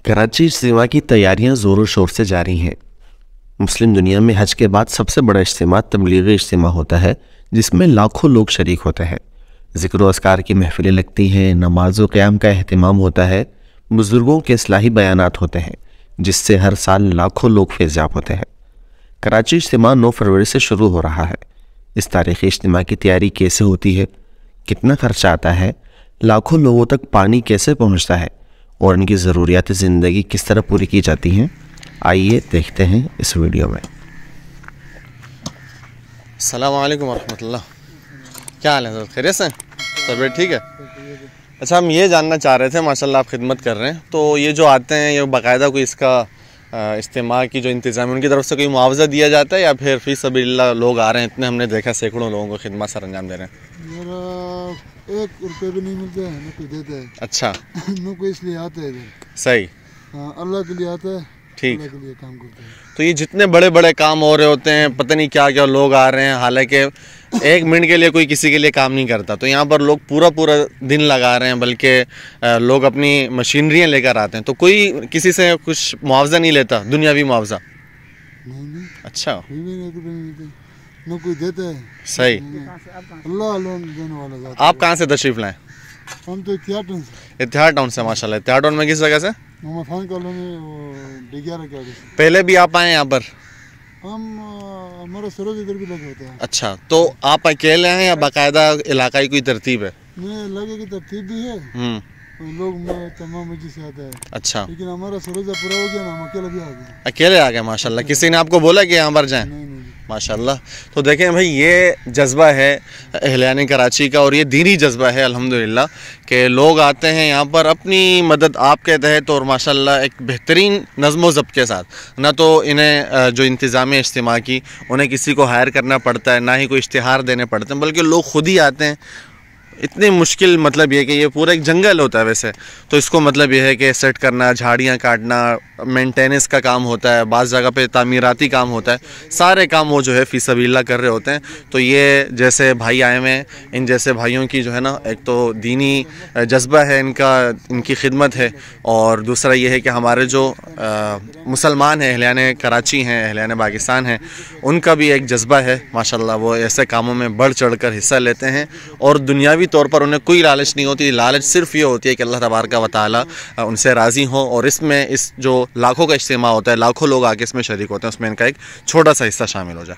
कराची इज्तिमा की तैयारियां ज़ोरों शोर से जारी हैं। मुस्लिम दुनिया में हज के बाद सबसे बड़ा इज्तिमा तबलीगी इज्तिमा होता है, जिसमें लाखों लोग शरीक होते हैं। ज़िक्र व अस्कार की महफिलें लगती हैं, नमाज व क़याम का अहतमाम होता है, बुज़ुर्गों के इस्लाही बयानात होते हैं, जिससे हर साल लाखों लोग फैज़याब होते हैं। कराची इज्तिमा 9 फरवरी से शुरू हो रहा है। इस तारीख़ी इज्तिमा की तैयारी कैसे होती है, कितना खर्चा आता है, लाखों लोगों तक पानी कैसे पहुँचता है और इनकी ज़रूरियात ज़िंदगी किस तरह पूरी की जाती हैं, आइए देखते हैं इस वीडियो में। अस्सलाम वालेकुम रहमतुल्लाह। क्या हाल है सर, खैरियत से? तबीयत ठीक है? अच्छा, हम ये जानना चाह रहे थे, माशाल्लाह आप खिदमत कर रहे हैं, तो ये जो आते हैं ये बाकायदा कोई इसका इस्तेमाल की जो इंतज़ाम है उनकी तरफ से कोई मुआवजा दिया जाता है या फिर फ़ी सबीलिल्लाह लोग आ रहे हैं? इतने हमने देखा सैकड़ों लोगों को खिदमत सर अंजाम दे रहे हैं। मेरा 1 रुपये भी नहीं मिलते हैं, न कोई देता है। अच्छा न कोई इसलिए आता है इधर। सही। हाँ, अल्लाह के लिए आता है, ठीक। अल्लाह के लिए काम करते हैं। तो ये जितने बड़े बड़े काम हो रहे होते हैं, पता नहीं क्या क्या लोग आ रहे हैं, हालांकि 1 मिनट के लिए कोई किसी के लिए काम नहीं करता, तो यहाँ पर लोग पूरा पूरा दिन लगा रहे हैं, बल्कि लोग अपनी मशीनरियाँ लेकर आते हैं। तो कोई किसी से कुछ मुआवजा नहीं लेता, दुनियावी मुआवजा? नहीं। अच्छा, कोई भी 1 रुपये नहीं मिलते, न कोई देता है। सही। अल्लाह देने वाला ज़ात। आप कहाँ से तशरीफ़ लाएँ? हम तो इतिहाद टाउन से। इतिहाद टाउन से, माशाल्लाह। इतिहाद टाउन में किस जगह से? मोहम्मद खान कॉलोनी, डिग्यारा के आगे से। पहले भी आप आए यहाँ पर? हमारा सरोज इधर भी लगे होता है। अच्छा, तो आप अकेले हैं या बाकायदा इलाकाई कोई तरतीब है? नहीं, लगे की तरतीब भी है, लोग तमाम वजह से आता है। अच्छा, लेकिन हमारा सरोजा पूरा हो गया ना, हम अकेले भी आ गए। अकेले आ गए, माशाल्लाह। किसी ने आपको बोला कि यहाँ पर जाएं? नहीं। माशाल्लाह। तो देखें भाई, ये जज्बा है अहलियान कराची का और ये दीनी जज्बा है अल्हम्दुलिल्लाह कि लोग आते हैं यहाँ पर अपनी मदद आपके तहत और माशाल्लाह एक बेहतरीन नज़्म व ज़ब्त के साथ। ना तो इन्हें जो इंतज़ाम इज्तिमा की उन्हें किसी को हायर करना पड़ता है, ना ही कोई इश्तिहार देने पड़ते हैं, बल्कि लोग खुद ही आते हैं। इतनी मुश्किल मतलब ये है कि ये पूरा एक जंगल होता है वैसे तो, इसको मतलब ये है कि सेट करना, झाड़ियाँ काटना, मेंटेनेंस का काम होता है, बाज़ जगह पे तामीराती काम होता है, सारे काम वो जो है फ़ी सबीलिल्लाह कर रहे होते हैं। तो ये जैसे भाई आए हुए हैं, इन जैसे भाइयों की जो है ना, एक तो दीनी जज्बा है इनका, इनकी खिदमत है, और दूसरा ये है कि हमारे जो मुसलमान हैं, अहलियान कराची हैं, अहलियान पाकिस्तान हैं, उनका भी एक जज्बा है माशाल्लाह। वो ऐसे कामों में बढ़ चढ़ कर हिस्सा लेते हैं और दुनियावी तौर पर उन्हें कोई लालच नहीं होती। लालच सिर्फ ये होती है कि अल्लाह तबारक व तआला उनसे राज़ी हो, और इसमें इस जो लाखों का इज्तिमा होता है, लाखों लोग आके इसमें शरीक होते हैं, उसमें इनका एक छोटा सा हिस्सा शामिल हो जाए।